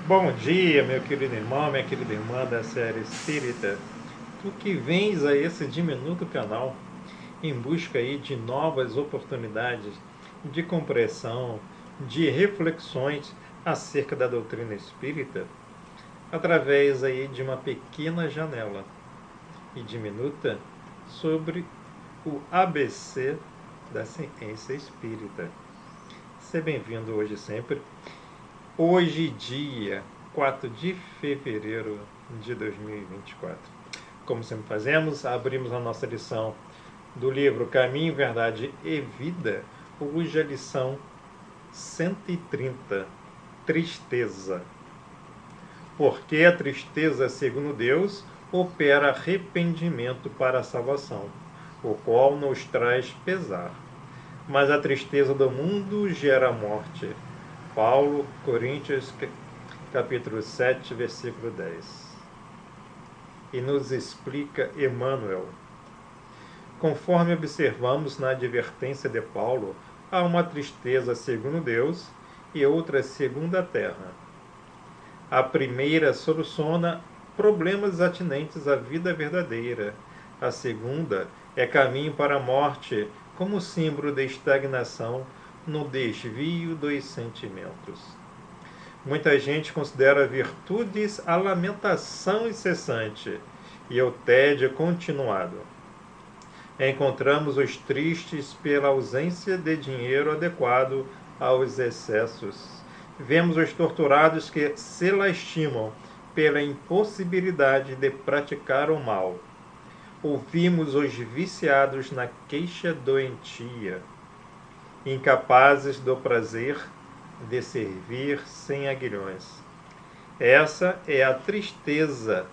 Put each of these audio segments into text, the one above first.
Bom dia, meu querido irmão, minha querida irmã da série Espírita. Tu que vens a esse diminuto canal em busca aí de novas oportunidades de compreensão, de reflexões acerca da doutrina espírita, através aí de uma pequena janela e diminuta sobre o ABC da ciência espírita. Seja bem-vindo hoje sempre. Hoje, dia 4 de fevereiro de 2024. Como sempre fazemos, abrimos a nossa lição do livro Caminho, Verdade e Vida, hoje a lição 130, Tristeza. Porque a tristeza, segundo Deus, opera arrependimento para a salvação, o qual nos traz pesar. Mas a tristeza do mundo gera morte. Paulo, Coríntios, capítulo 7, versículo 10. E nos explica Emmanuel. Conforme observamos na advertência de Paulo, há uma tristeza segundo Deus e outra segundo a terra. A primeira soluciona problemas atinentes à vida verdadeira. A segunda é caminho para a morte, como símbolo de estagnação no desvio dos sentimentos. Muita gente considera virtudes a lamentação incessante e o tédio continuado. Encontramos os tristes pela ausência de dinheiro adequado aos excessos. Vemos os torturados que se lastimam pela impossibilidade de praticar o mal. Ouvimos os viciados na queixa doentia, incapazes do prazer de servir sem aguilhões. Essa é a tristeza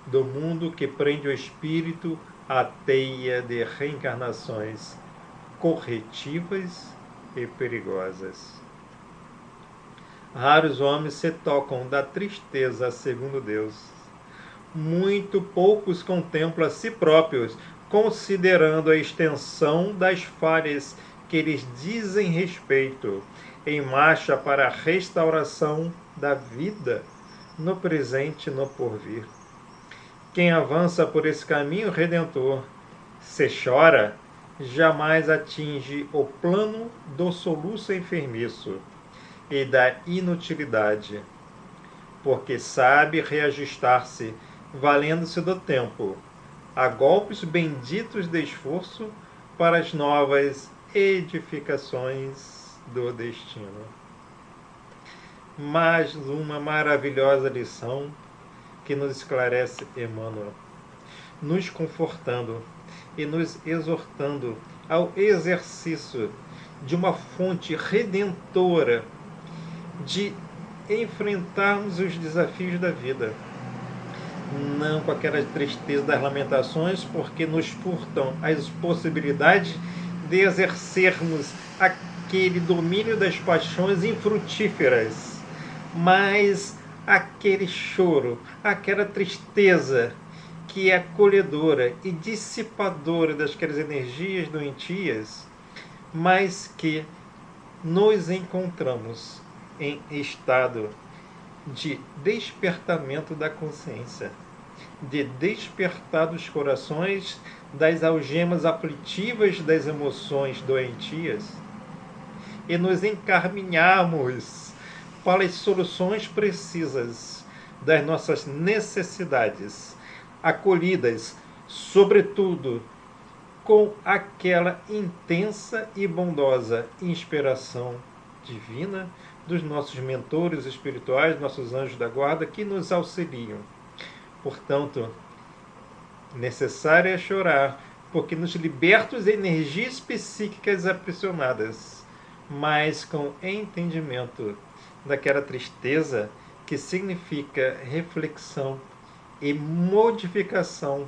do mundo que prende o espírito à teia de reencarnações corretivas e perigosas. Raros homens se tocam da tristeza segundo Deus. Muito poucos contemplam a si próprios, considerando a extensão das falhas que lhes dizem respeito, em marcha para a restauração da vida, no presente e no porvir. Quem avança por esse caminho redentor, se chora, jamais atinge o plano do soluço enfermiço e da inutilidade, porque sabe reajustar-se, valendo-se do tempo, a golpes benditos de esforço para as novas edificações do destino. Mais uma maravilhosa lição que nos esclarece Emmanuel, nos confortando e nos exortando ao exercício de uma fonte redentora de enfrentarmos os desafios da vida. Não com aquela tristeza das lamentações, porque nos furtam as possibilidades de exercermos aquele domínio das paixões infrutíferas, mas aquele choro, aquela tristeza que é acolhedora e dissipadora daquelas energias doentias, mas que nos encontramos em estado de despertamento da consciência, de despertar dos corações das algemas aflitivas das emoções doentias e nos encaminharmos para as soluções precisas das nossas necessidades, acolhidas, sobretudo, com aquela intensa e bondosa inspiração divina dos nossos mentores espirituais, nossos anjos da guarda, que nos auxiliam. Portanto, necessário é chorar, porque nos liberta das energias psíquicas aprisionadas, mas com entendimento daquela tristeza que significa reflexão e modificação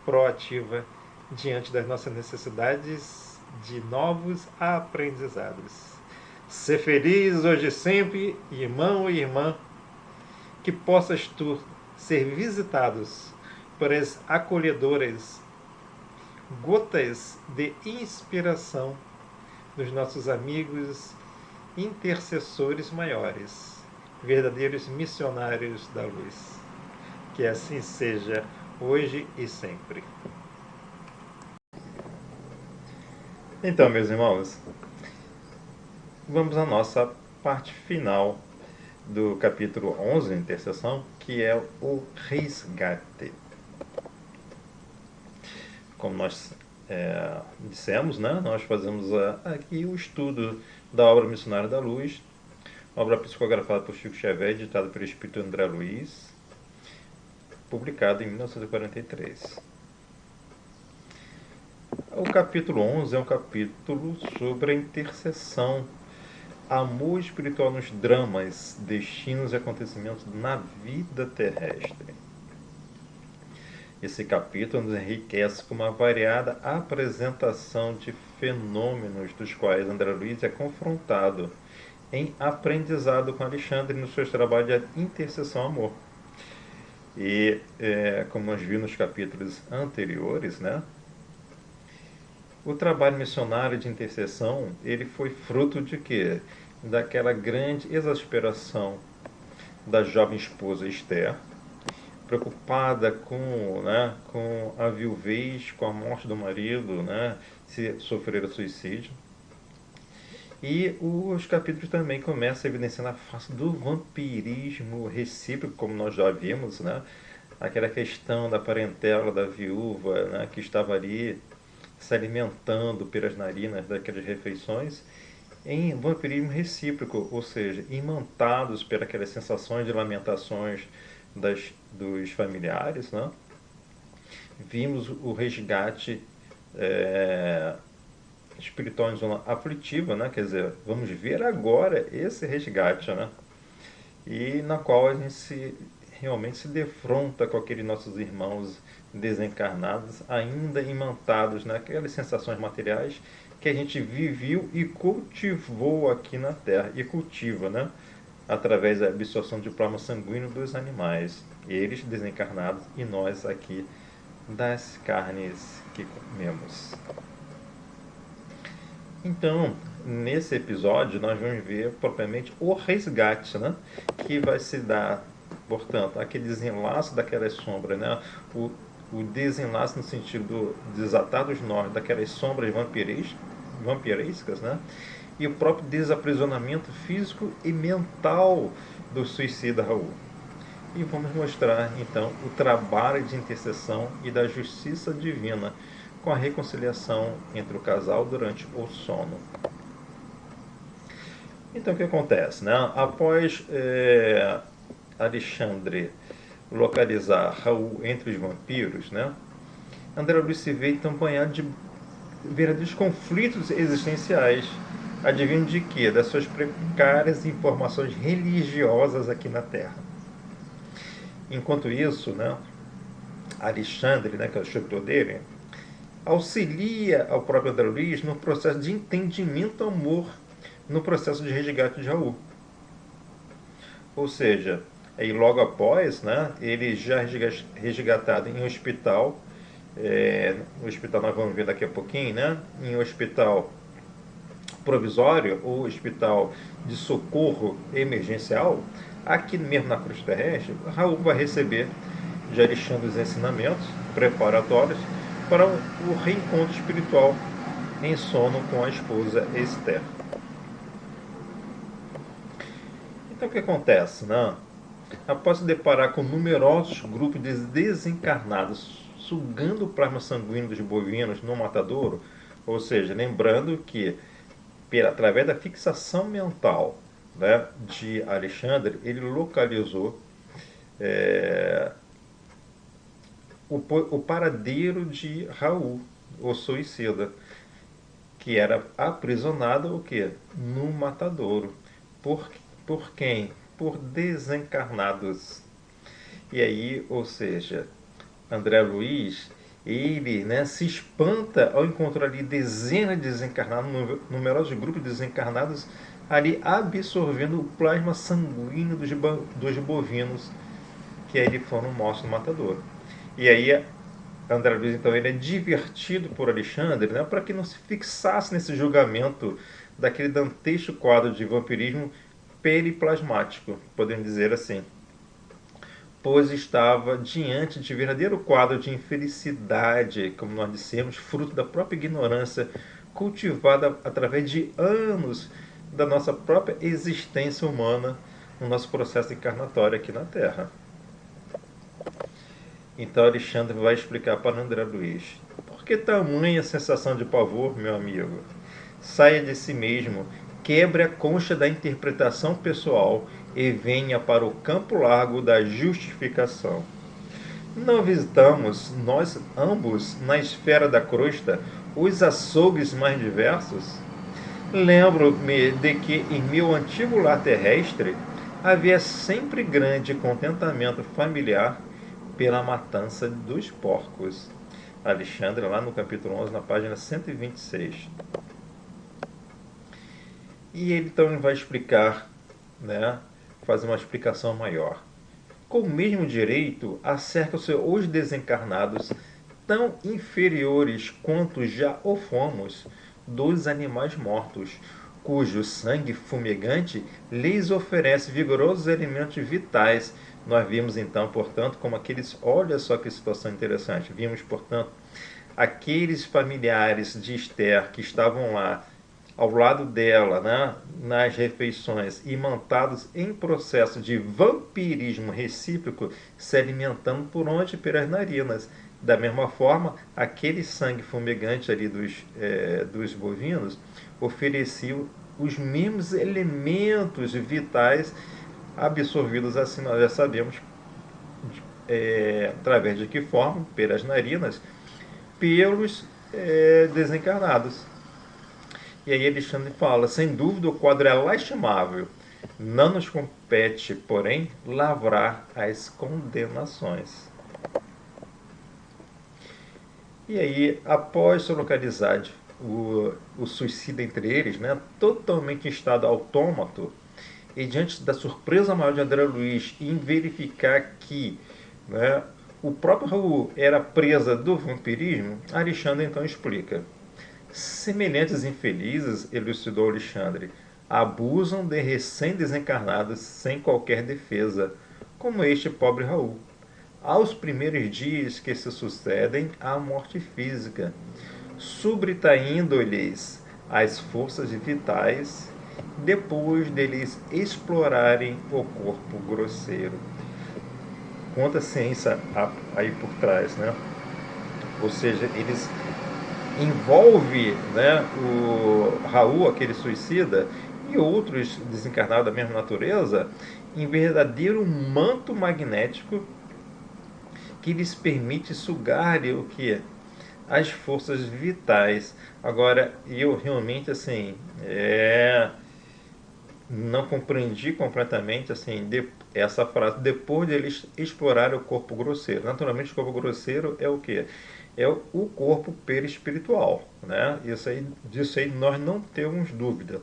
proativa diante das nossas necessidades de novos aprendizados. Ser feliz hoje e sempre, irmão e irmã, que possas tu ser visitados por as acolhedoras gotas de inspiração dos nossos amigos intercessores maiores, verdadeiros missionários da luz. Que assim seja, hoje e sempre. Então, meus irmãos, vamos à nossa parte final do capítulo 11, intercessão, que é o resgate. Como nós dissemos, né, nós fazemos aqui o estudo da obra Missionária da Luz, obra psicografada por Chico Xavier, editada pelo Espírito André Luiz, publicado em 1943. O capítulo 11 é um capítulo sobre a intercessão, amor espiritual nos dramas, destinos e acontecimentos na vida terrestre. Esse capítulo nos enriquece com uma variada apresentação de fenômenos dos quais André Luiz é confrontado em aprendizado com Alexandre nos seus trabalhos de intercessão amor. E, como nós vimos nos capítulos anteriores, né, o trabalho missionário de intercessão, ele foi fruto de quê? Daquela grande exasperação da jovem esposa Esther, preocupada com a viuvez, com a morte do marido, né, se sofrer o suicídio. E os capítulos também começam evidenciando a face do vampirismo recíproco, como nós já vimos, né? Aquela questão da parentela da viúva, né, que estava ali se alimentando pelas narinas daquelas refeições, em vampirismo recíproco, ou seja, imantados pelas sensações de lamentações dos familiares, né? Vimos o resgate espiritual em zona aflitiva, né? Quer dizer, vamos ver agora esse resgate, né? E na qual a gente realmente se defronta com aqueles nossos irmãos desencarnados, ainda imantados naquelas sensações materiais que a gente viveu e cultivou aqui na Terra, e cultiva, né? Através da absorção de plasma sanguíneo dos animais, eles desencarnados e nós aqui das carnes que comemos. Então, nesse episódio, nós vamos ver propriamente o resgate, né? Que vai se dar, portanto, aquele desenlace daquelas sombras, né? O desenlace no sentido do desatar dos nós daquelas sombras vampirescas, né? E o próprio desaprisionamento físico e mental do suicida Raul. E vamos mostrar, então, o trabalho de intercessão e da justiça divina com a reconciliação entre o casal durante o sono. Então, o que acontece? Né? Após Alexandre localizar Raul entre os vampiros, né? André Luiz se vê então banhado de verdadeiros conflitos existenciais, advindo de quê? Das suas precárias informações religiosas aqui na Terra. Enquanto isso, né, Alexandre, né, que é o instrutor dele, auxilia ao próprio André Luiz no processo de entendimento amor, no processo de resgate de Raul. Ou seja, aí logo após, né, ele já resgatado em um hospital, o hospital nós vamos ver daqui a pouquinho, né, em um hospital provisório, ou hospital de socorro emergencial, aqui mesmo na cruz terrestre, Raul vai receber de Alexandre os ensinamentos preparatórios para o reencontro espiritual em sono com a esposa Esther. Então o que acontece, né? Após se deparar com numerosos grupos de desencarnados sugando o plasma sanguíneo dos bovinos no matadouro, ou seja, lembrando que através da fixação mental, né, de Alexandre, ele localizou o paradeiro de Raul, o suicida, que era aprisionado o quê? No matadouro. Por quem? Por desencarnados. E aí, ou seja, André Luiz, ele, né, se espanta ao encontrar ali dezenas de desencarnados, numerosos grupos de desencarnados, ali absorvendo o plasma sanguíneo dos bovinos que aí foram mortos no matadouro. E aí André Luiz, então, ele é divertido por Alexandre, né, para que não se fixasse nesse julgamento daquele dantesco quadro de vampirismo periplasmático, podemos dizer assim, pois estava diante de verdadeiro quadro de infelicidade, como nós dissemos, fruto da própria ignorância cultivada através de anos da nossa própria existência humana no nosso processo encarnatório aqui na Terra. Então Alexandre vai explicar para André Luiz. Por que tamanha sensação de pavor, meu amigo? Saia de si mesmo, quebre a concha da interpretação pessoal e venha para o campo largo da justificação. Não visitamos, nós ambos, na esfera da crosta, os açougues mais diversos? Lembro-me de que em meu antigo lar terrestre havia sempre grande contentamento familiar pela matança dos porcos. Alexandre, lá no capítulo 11, na página 126. E ele então vai explicar, né, fazer uma explicação maior. Com o mesmo direito, acercam-se os desencarnados, tão inferiores quanto já o fomos, dos animais mortos, cujo sangue fumegante lhes oferece vigorosos elementos vitais. Nós vimos então, portanto, como aqueles, olha só que situação interessante, vimos, portanto, aqueles familiares de Esther que estavam lá ao lado dela, né, nas refeições, imantados em processo de vampirismo recíproco, se alimentando por onde? Pelas narinas. Da mesma forma, aquele sangue fumegante ali dos bovinos oferecia os mesmos elementos vitais absorvidos, assim nós já sabemos, através de que forma? Pelas narinas, pelos desencarnados. E aí Alexandre fala, sem dúvida o quadro é lastimável. Não nos compete, porém, lavrar as condenações. E aí, após se localizar o suicida entre eles, né, totalmente em estado autômato, e diante da surpresa maior de André Luiz em verificar que, né, o próprio Raul era presa do vampirismo, Alexandre então explica. Semelhantes infelizes, elucidou Alexandre, abusam de recém-desencarnados sem qualquer defesa, como este pobre Raul, aos primeiros dias que se sucedem à morte física, subtraindo-lhes as forças vitais, depois deles explorarem o corpo grosseiro. Quanta ciência aí por trás, né? Ou seja, eles envolve, né, o Raul, aquele suicida, e outros desencarnados da mesma natureza, em verdadeiro manto magnético que lhes permite sugar o que? As forças vitais. Agora, eu realmente assim não compreendi completamente assim essa frase, depois de eles explorarem o corpo grosseiro. Naturalmente, o corpo grosseiro é o que? É o corpo perispiritual, né? Disso aí nós não temos dúvida.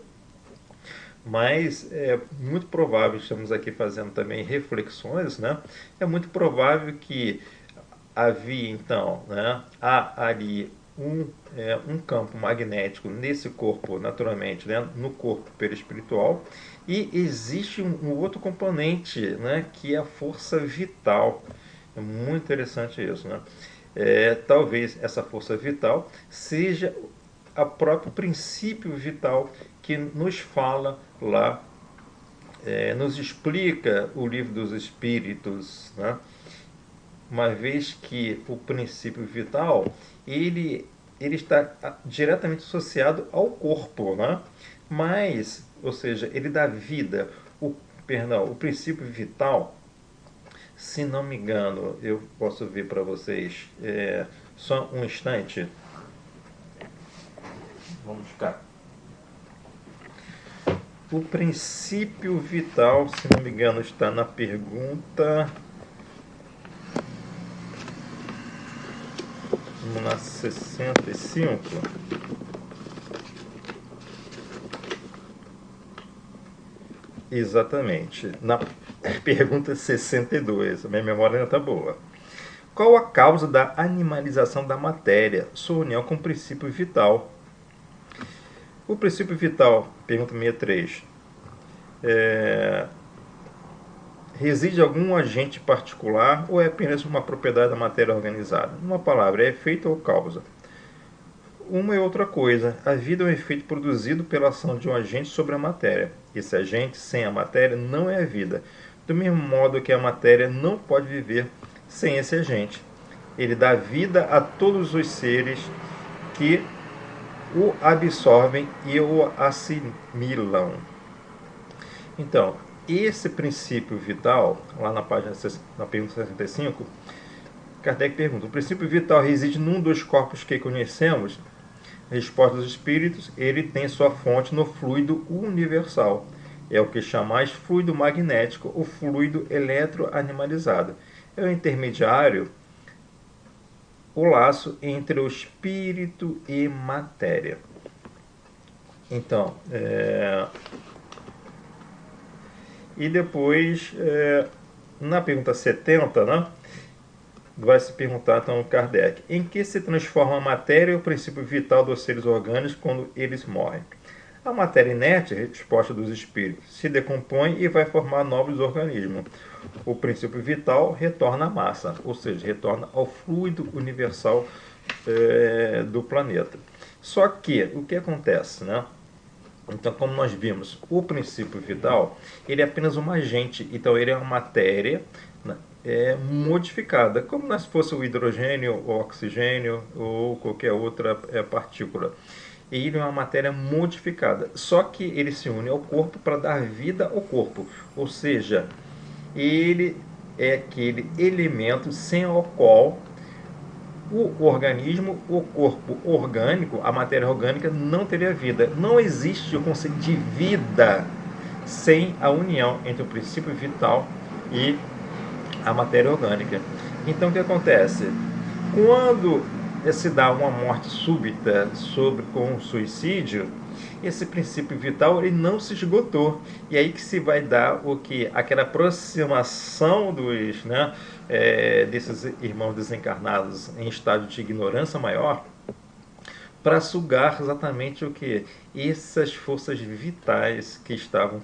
Mas é muito provável, estamos aqui fazendo também reflexões, né? É muito provável que havia então, né, há ali um campo magnético nesse corpo, naturalmente, né, no corpo perispiritual, e existe um outro componente, né, que é a força vital. É muito interessante isso, né? Talvez essa força vital seja o próprio princípio vital que nos fala lá, nos explica o livro dos Espíritos, né? Uma vez que o princípio vital ele está diretamente associado ao corpo, né? Mas, ou seja, ele dá vida. O princípio vital, se não me engano, eu posso ver para vocês, só um instante. Vamos ficar. O princípio vital, se não me engano, está na pergunta. Vamos na 65. Exatamente. Na pergunta 62. A minha memória ainda está boa. Qual a causa da animalização da matéria? Sua união com o princípio vital. O princípio vital, pergunta 63. Reside algum agente particular ou é apenas uma propriedade da matéria organizada? Numa palavra, é efeito ou causa? Uma e outra coisa, a vida é um efeito produzido pela ação de um agente sobre a matéria. Esse agente, sem a matéria, não é a vida. Do mesmo modo que a matéria não pode viver sem esse agente. Ele dá vida a todos os seres que o absorvem e o assimilam. Então, esse princípio vital, lá na pergunta 65, Kardec pergunta: o princípio vital reside num dos corpos que conhecemos? Resposta dos espíritos: ele tem sua fonte no fluido universal. É o que chamais fluido magnético ou fluido eletroanimalizado. É o intermediário, o laço entre o espírito e matéria. Então, e depois, na pergunta 70, né, vai se perguntar, então, Kardec: em que se transforma a matéria e o princípio vital dos seres orgânicos quando eles morrem? A matéria inerte, resposta dos espíritos, se decompõe e vai formar novos organismos. O princípio vital retorna à massa, ou seja, retorna ao fluido universal do planeta. Só que, o que acontece, né? Então, como nós vimos, o princípio vital, ele é apenas um agente. Então, ele é uma matéria, né, modificada, como se fosse o hidrogênio, o oxigênio ou qualquer outra partícula. Ele é uma matéria modificada, só que ele se une ao corpo para dar vida ao corpo. Ou seja, ele é aquele elemento sem o qual o organismo, o corpo orgânico, a matéria orgânica não teria vida. Não existe o conceito de vida sem a união entre o princípio vital e a matéria orgânica. Então, o que acontece? Quando se dá uma morte súbita com um suicídio, esse princípio vital ele não se esgotou. E aí que se vai dar o que? Aquela aproximação dos, desses irmãos desencarnados em estado de ignorância maior, para sugar exatamente o que? Essas forças vitais que estavam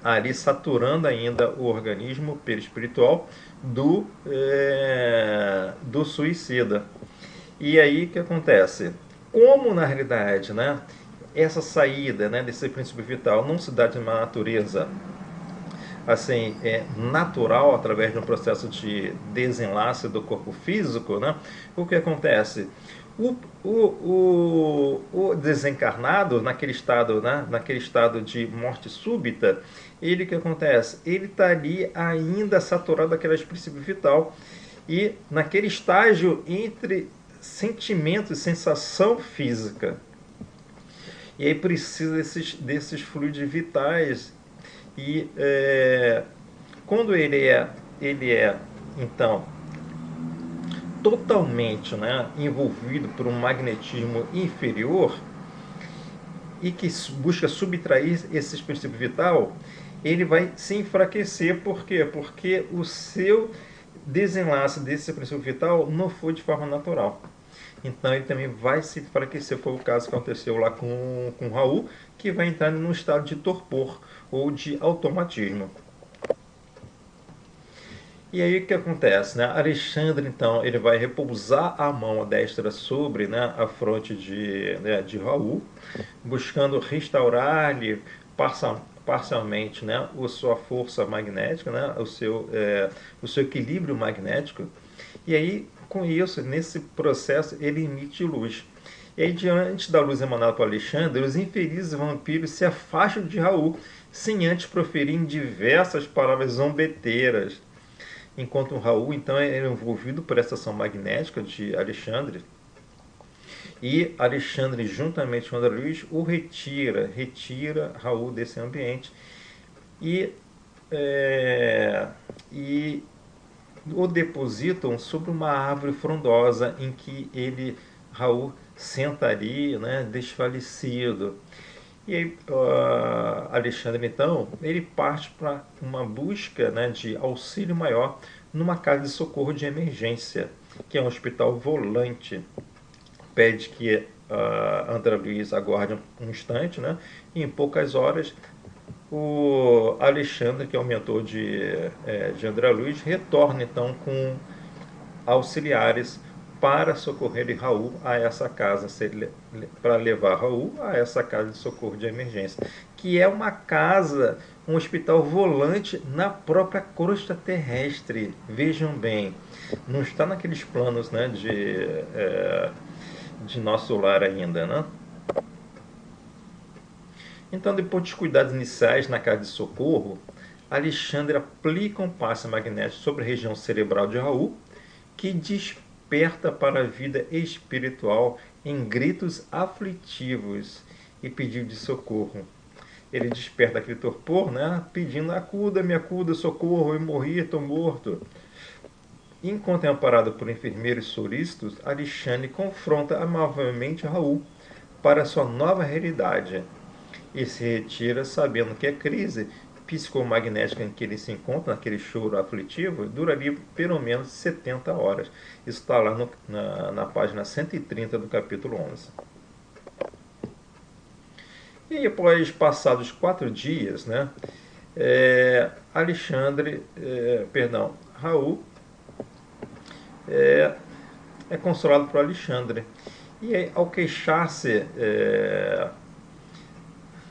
ali saturando ainda o organismo perispiritual do suicida. E aí o que acontece? Como na realidade, essa saída, desse princípio vital não se dá de uma natureza assim, natural, através de um processo de desenlace do corpo físico, o que acontece? O desencarnado, naquele estado de morte súbita, ele, o que acontece? Ele está ali ainda saturado daquele princípio vital, e naquele estágio entre sentimento e sensação física. E aí precisa desses fluidos vitais. E quando ele é então totalmente envolvido por um magnetismo inferior e que busca subtrair esse princípio vital, ele vai se enfraquecer. Por quê? Porque o seu desenlace desse princípio vital não foi de forma natural. Então ele também vai se enfraquecer. Foi o caso que aconteceu lá com Raul, que vai entrar num estado de torpor ou de automatismo. E aí o que acontece? Alexandre, então, ele vai repousar a mão destra sobre a fronte de Raul, buscando restaurar-lhe parcialmente a sua força magnética, o seu equilíbrio magnético. E aí, com isso, nesse processo, ele emite luz. E aí, diante da luz emanada por Alexandre, os infelizes vampiros se afastam de Raul, sem antes proferirem diversas palavras zombeteiras. Enquanto o Raul, então, é envolvido por essa ação magnética de Alexandre. E Alexandre, juntamente com André Luiz, o retira Raul desse ambiente. E o depositam sobre uma árvore frondosa em que Raul sentaria, desfalecido. E aí, Alexandre, então, ele parte para uma busca de auxílio maior numa casa de socorro de emergência, que é um hospital volante. Pede que André Luiz aguarde um instante, né? E em poucas horas o Alexandre, que é o mentor de André Luiz, retorna então com auxiliares para socorrer Raul a essa casa, para levar Raul a essa casa de socorro de emergência, que é uma casa, um hospital volante na própria crosta terrestre. Vejam bem, não está naqueles planos, né, de nosso lar ainda, né? Então, depois dos cuidados iniciais na casa de socorro, Alexandre aplica um passe magnético sobre a região cerebral de Raul, que desperta para a vida espiritual em gritos aflitivos e pedido de socorro. Ele desperta aquele torpor, né, pedindo: acuda, me acuda, socorro, eu morri, estou morto. Enquanto é amparado por enfermeiros solícitos, Alexandre confronta amavelmente Raul para sua nova realidade e se retira sabendo que a crise psicomagnética em que ele se encontra, naquele choro aflitivo, duraria pelo menos 70 horas. Isso está lá na página 130 do capítulo 11. E após passados 4 dias, né, Raul é consolado por Alexandre. E aí, ao queixar-se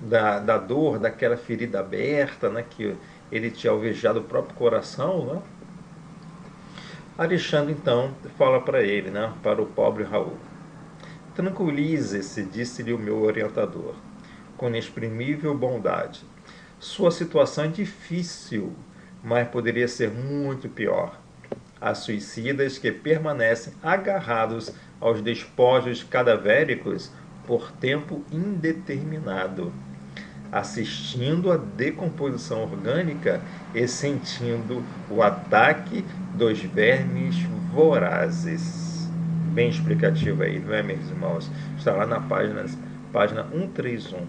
da dor, daquela ferida aberta, né, que ele tinha alvejado o próprio coração, né, Alexandre então fala para ele, né, para o pobre Raul: tranquilize-se, disse-lhe o meu orientador, com inexprimível bondade. Sua situação é difícil, mas poderia ser muito pior. Há suicidas que permanecem agarrados aos despojos cadavéricos por tempo indeterminado, assistindo à decomposição orgânica e sentindo o ataque dos vermes vorazes. Bem explicativo aí, não é, meus irmãos? Está lá na página 131.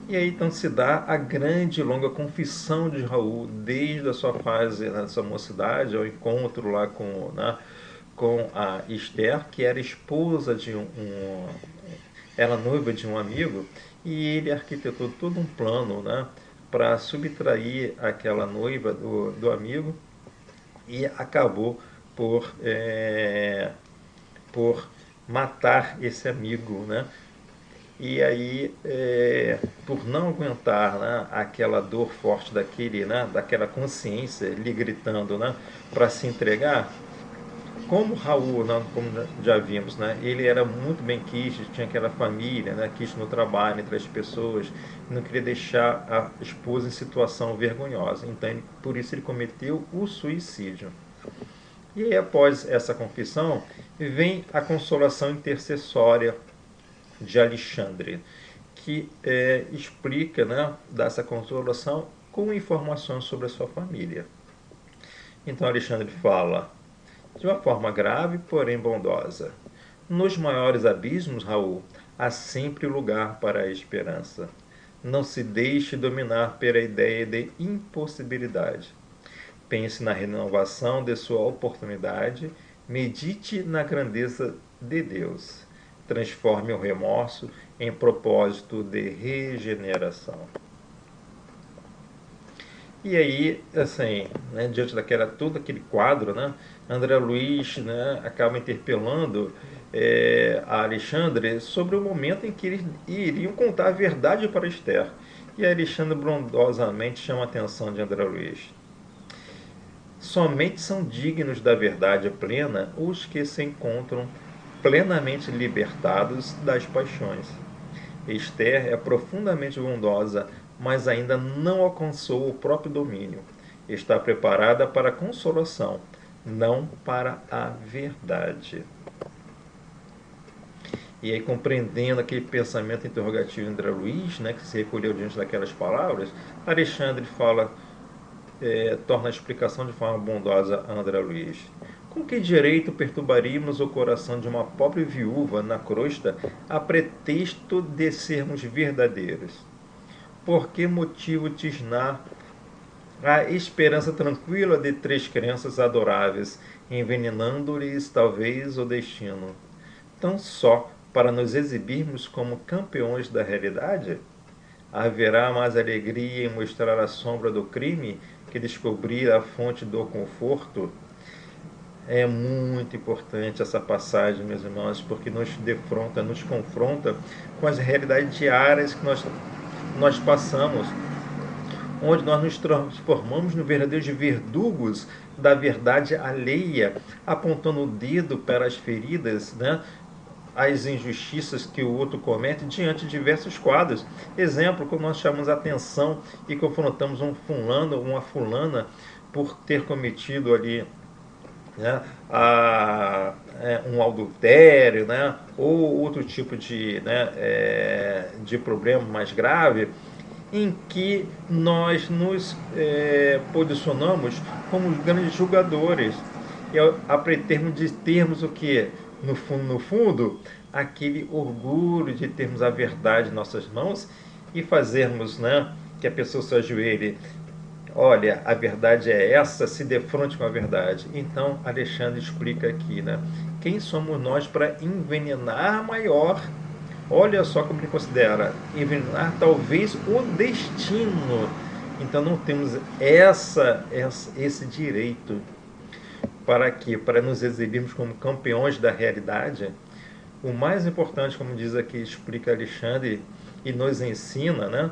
E aí então se dá a grande e longa confissão de Raul, desde a sua fase, da sua mocidade, ao encontro lá com a Esther, que era esposa de era noiva de um amigo, e ele arquitetou todo um plano, né, para subtrair aquela noiva do amigo, e acabou por matar esse amigo, né? E aí, por não aguentar, né, aquela dor forte daquela consciência lhe gritando, né, para se entregar, como Raul, né, como já vimos, né, ele era muito bem quisto, tinha aquela família, né, quisto no trabalho, entre as pessoas, não queria deixar a esposa em situação vergonhosa. Então, por isso ele cometeu o suicídio. E aí, após essa confissão, vem a consolação intercessória de Alexandre, que explica, né, dá essa consolação com informações sobre a sua família. Então Alexandre fala de uma forma grave, porém bondosa: nos maiores abismos, Raul, há sempre lugar para a esperança. Não se deixe dominar pela ideia de impossibilidade. Pense na renovação de sua oportunidade, medite na grandeza de Deus. Transforme o remorso em propósito de regeneração. E aí, assim, né, diante todo aquele quadro, né, André Luiz, né, acaba interpelando a Alexandre sobre o momento em que eles iriam contar a verdade para Esther. E Alexandre bondosamente chama a atenção de André Luiz. Somente são dignos da verdade plena os que se encontram plenamente libertados das paixões. Esther é profundamente bondosa, mas ainda não alcançou o próprio domínio. Está preparada para a consolação, não para a verdade. E aí, compreendendo aquele pensamento interrogativo de André Luiz, né, que se recolheu diante daquelas palavras, Alexandre torna a explicação de forma bondosa a André Luiz. Com que direito perturbaríamos o coração de uma pobre viúva na crosta a pretexto de sermos verdadeiros? Por que motivo tisnar a esperança tranquila de 3 crianças adoráveis, envenenando-lhes talvez o destino? tão só para nos exibirmos como campeões da realidade? Haverá mais alegria em mostrar a sombra do crime que descobrir a fonte do conforto? É muito importante essa passagem, meus irmãos, porque nos defronta, nos confronta com as realidades diárias que nós passamos, onde nós nos transformamos no verdadeiros verdugos da verdade alheia, apontando o dedo para as feridas, né? As injustiças que o outro comete diante de diversos quadros. Exemplo, quando nós chamamos a atenção e confrontamos um fulano, uma fulana, por ter cometido ali, né, um adultério, né, ou outro tipo de problema mais grave, em que nós nos posicionamos como os grandes julgadores, e a pretexto de termos o que? No fundo, aquele orgulho de termos a verdade em nossas mãos e fazermos, né, que a pessoa se ajoelhe. Olha, a verdade é essa, se defronte com a verdade. Então, Alexandre explica aqui, né? Quem somos nós para envenenar maior? Olha só como ele considera, envenenar talvez o destino. Então, não temos esse direito. Para quê? Para nos exibirmos como campeões da realidade. O mais importante, como diz aqui, explica Alexandre e nos ensina, né?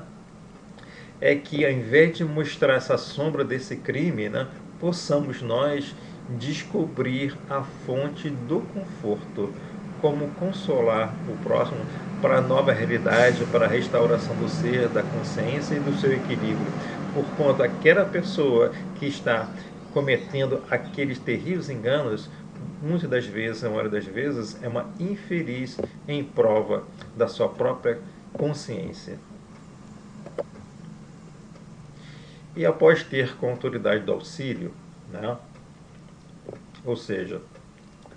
É que ao invés de mostrar essa sombra desse crime, né, possamos nós descobrir a fonte do conforto, como consolar o próximo para a nova realidade, para a restauração do ser, da consciência e do seu equilíbrio. Porquanto aquela pessoa que está cometendo aqueles terríveis enganos, muitas das vezes, a maioria das vezes, é uma infeliz em prova da sua própria consciência. E após ter com a autoridade do auxílio, né? Ou seja,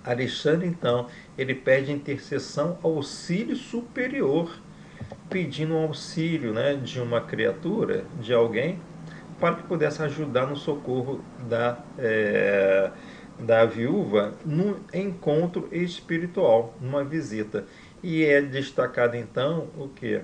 Alexandre então ele pede intercessão ao auxílio superior, pedindo um auxílio, né, de uma criatura, de alguém, para que pudesse ajudar no socorro da viúva no encontro espiritual, numa visita. E é destacado então o que?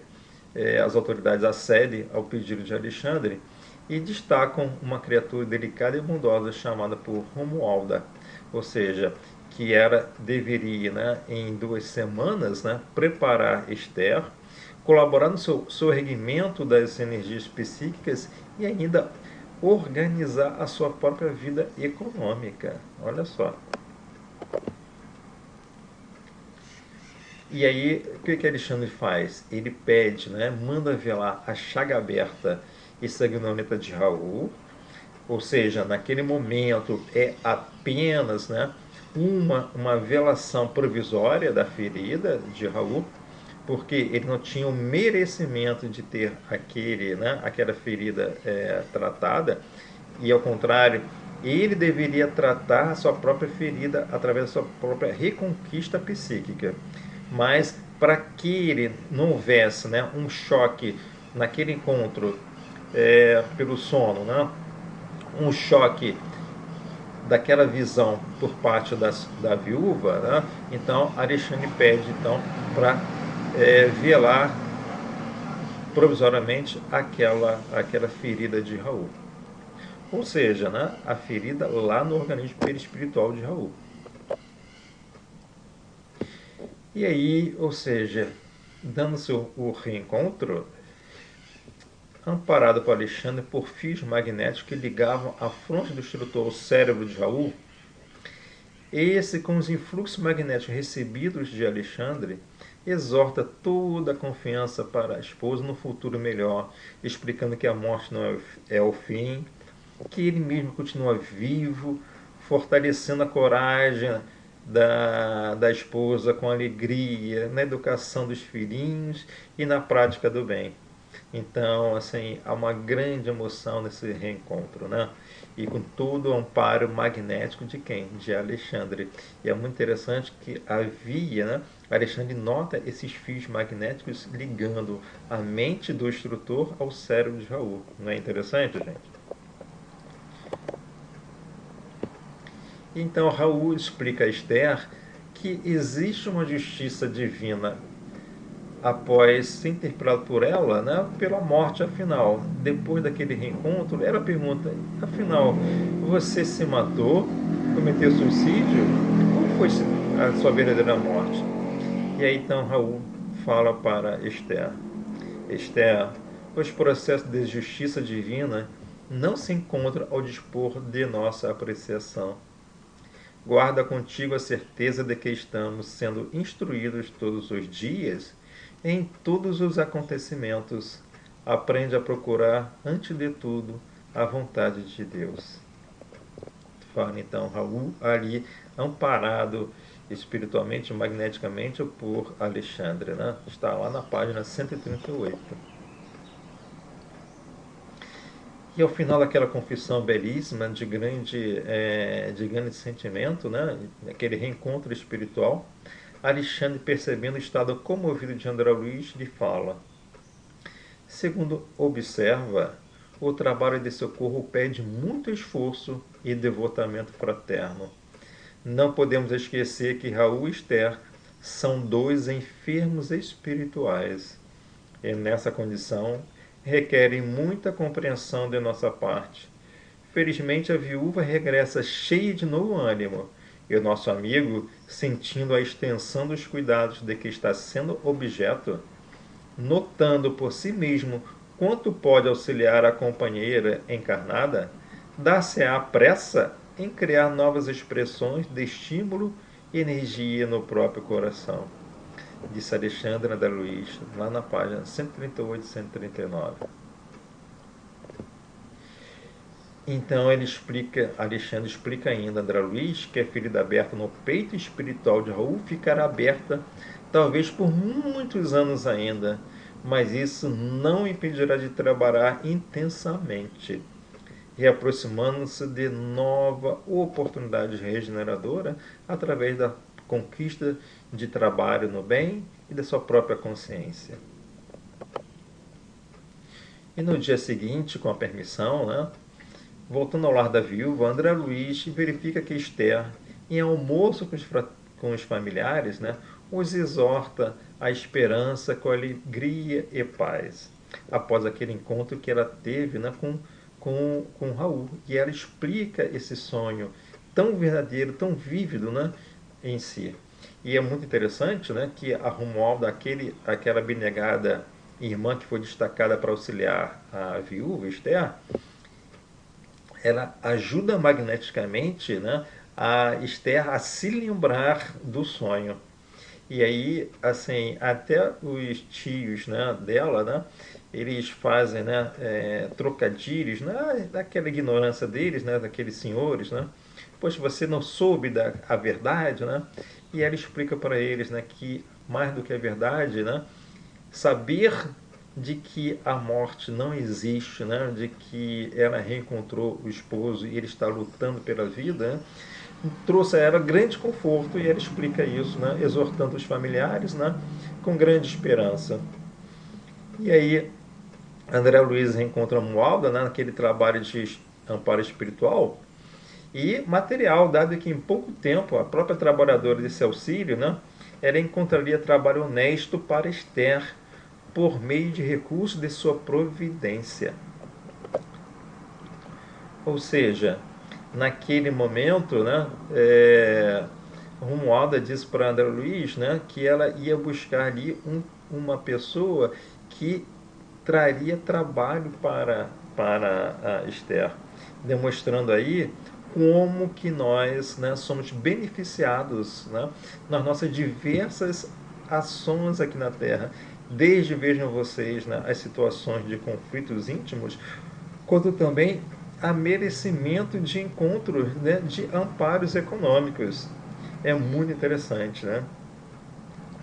As autoridades acedem ao pedido de Alexandre e destacam uma criatura delicada e bondosa chamada por Romualda, ou seja, que deveria, né, em 2 semanas, né, preparar Esther, colaborar no seu erguimento das energias psíquicas e ainda organizar a sua própria vida econômica. Olha só. E aí, o que Alexandre faz? Ele pede, né, manda velar a chaga aberta e sanguinolenta de Raul, ou seja, naquele momento é apenas, né, uma velação provisória da ferida de Raul, porque ele não tinha o merecimento de ter aquela ferida tratada, e ao contrário, ele deveria tratar a sua própria ferida através da sua própria reconquista psíquica. Mas para que ele não houvesse, né, um choque naquele encontro pelo sono, né, um choque daquela visão por parte da viúva, né, então Alexandre pede então, para velar provisoriamente aquela ferida de Raul. Ou seja, né, a ferida lá no organismo perispiritual de Raul. E aí, ou seja, dando-se o reencontro, amparado por Alexandre por fios magnéticos que ligavam a fronte do instrutor ao cérebro de Raul, esse, com os influxos magnéticos recebidos de Alexandre, exorta toda a confiança para a esposa no futuro melhor, explicando que a morte não é o fim, que ele mesmo continua vivo, fortalecendo a coragem da esposa com alegria, na educação dos filhinhos e na prática do bem. Então, assim, há uma grande emoção nesse reencontro, né? E com todo o amparo magnético de quem? De Alexandre. E é muito interessante que havia, né? Alexandre nota esses fios magnéticos ligando a mente do instrutor ao cérebro de Raul. Não é interessante, gente? Então Raul explica a Esther que existe uma justiça divina após ser interpelado por ela, né, pela morte, afinal. Depois daquele reencontro, ela pergunta, afinal, você se matou? Cometeu suicídio? Como foi a sua verdadeira morte? E aí então Raul fala para Esther, Esther, os processos de justiça divina não se encontram ao dispor de nossa apreciação. Guarda contigo a certeza de que estamos sendo instruídos todos os dias em todos os acontecimentos. Aprende a procurar, antes de tudo, a vontade de Deus. Fala então Raul ali amparado espiritualmente, magneticamente por Alexandre, né? Está lá na página 138. E ao final daquela confissão belíssima, de grande sentimento, né? Aquele reencontro espiritual, Alexandre, percebendo o estado comovido de André Luiz, lhe fala: segundo observa, o trabalho de socorro pede muito esforço e devotamento fraterno. Não podemos esquecer que Raul e Esther são dois enfermos espirituais. E nessa condição, requerem muita compreensão de nossa parte. Felizmente, a viúva regressa cheia de novo ânimo, e o nosso amigo, sentindo a extensão dos cuidados de que está sendo objeto, notando por si mesmo quanto pode auxiliar a companheira encarnada, dá-se-á pressa em criar novas expressões de estímulo e energia no próprio coração. Disse Alexandre André Luiz, lá na página 138 e 139. Então Alexandre explica ainda, André Luiz, que a ferida aberta no peito espiritual de Raul ficará aberta talvez por muitos anos ainda, mas isso não impedirá de trabalhar intensamente, reaproximando-se de nova oportunidade regeneradora através da conquista de trabalho no bem e da sua própria consciência. E no dia seguinte, com a permissão, né, voltando ao lar da viúva, André Luiz verifica que Esther, em almoço com os familiares, né, os exorta à esperança com alegria e paz, após aquele encontro que ela teve, né, com Raul. E ela explica esse sonho tão verdadeiro, tão vívido, né, em si. E é muito interessante, né, que a Romualda, aquela abnegada irmã que foi destacada para auxiliar a viúva, Esther, ela ajuda magneticamente, né, a Esther a se lembrar do sonho. E aí, assim, até os tios, né, dela, né, eles fazem, né, trocadilhos, né, daquela ignorância deles, né, daqueles senhores, né? Pois você não soube a verdade, né? E ela explica para eles, né, que mais do que a verdade, né, saber de que a morte não existe, né, de que ela reencontrou o esposo e ele está lutando pela vida, né, trouxe a ela grande conforto, e ela explica isso, né, exortando os familiares, né, com grande esperança. E aí André Luiz reencontra Romualda, né, naquele trabalho de amparo espiritual e material, dado que em pouco tempo a própria trabalhadora desse auxílio, né, ela encontraria trabalho honesto para Esther por meio de recursos de sua providência. Ou seja, naquele momento, né, Romualda disse para André Luiz, né, que ela ia buscar ali uma pessoa que traria trabalho para a Esther, demonstrando aí como que nós, né, somos beneficiados, né, nas nossas diversas ações aqui na Terra, desde, vejam vocês, né, as situações de conflitos íntimos, quanto também a merecimento de encontros, né, de amparos econômicos. É muito interessante, né?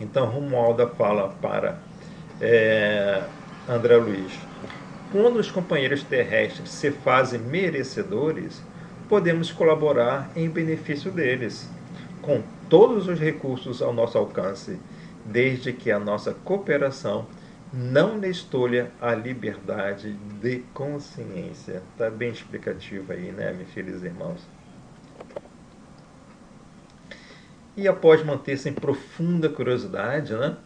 Então Romualda fala para André Luiz: quando os companheiros terrestres se fazem merecedores, podemos colaborar em benefício deles, com todos os recursos ao nosso alcance, desde que a nossa cooperação não lhes tolha a liberdade de consciência. Está bem explicativo aí, né, meus filhos e irmãos? E após manter-se em profunda curiosidade, né,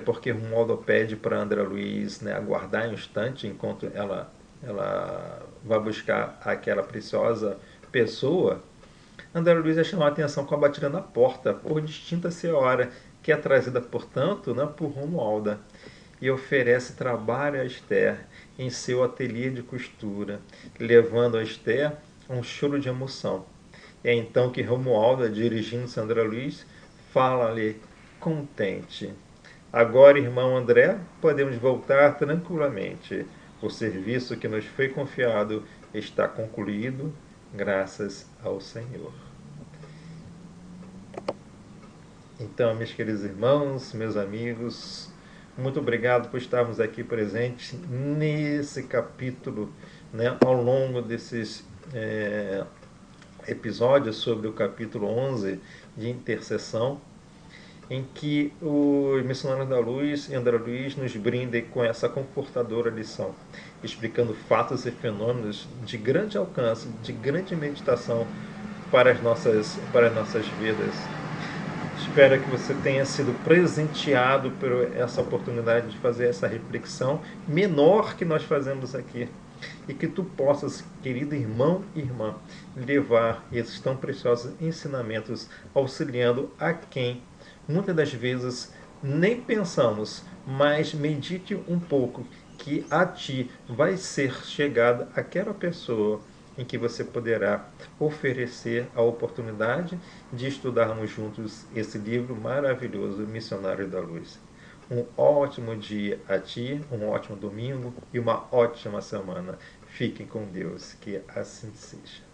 porque Romualdo pede para André Luiz, né, aguardar um instante enquanto ela vai buscar aquela preciosa pessoa, André Luiz é chamado a atenção com a batida na porta, por distinta ser a hora, que é trazida, portanto, né, por Romualda, e oferece trabalho a Esther em seu ateliê de costura, levando a Esther a um choro de emoção. É então que Romualda, dirigindo-se a André Luiz, fala-lhe contente. Agora, irmão André, podemos voltar tranquilamente. O serviço que nos foi confiado está concluído, graças ao Senhor. Então, meus queridos irmãos, meus amigos, muito obrigado por estarmos aqui presentes nesse capítulo, né, ao longo desses episódios sobre o capítulo 11 de intercessão, em que os missionários da luz e André Luiz nos brindem com essa confortadora lição, explicando fatos e fenômenos de grande alcance, de grande meditação para as nossas vidas. Espero que você tenha sido presenteado por essa oportunidade de fazer essa reflexão menor que nós fazemos aqui. E que tu possas, querido irmão e irmã, levar esses tão preciosos ensinamentos auxiliando a quem muitas das vezes nem pensamos, mas medite um pouco que a ti vai ser chegada aquela pessoa em que você poderá oferecer a oportunidade de estudarmos juntos esse livro maravilhoso, Missionário da Luz. Um ótimo dia a ti, um ótimo domingo e uma ótima semana. Fiquem com Deus, que assim seja.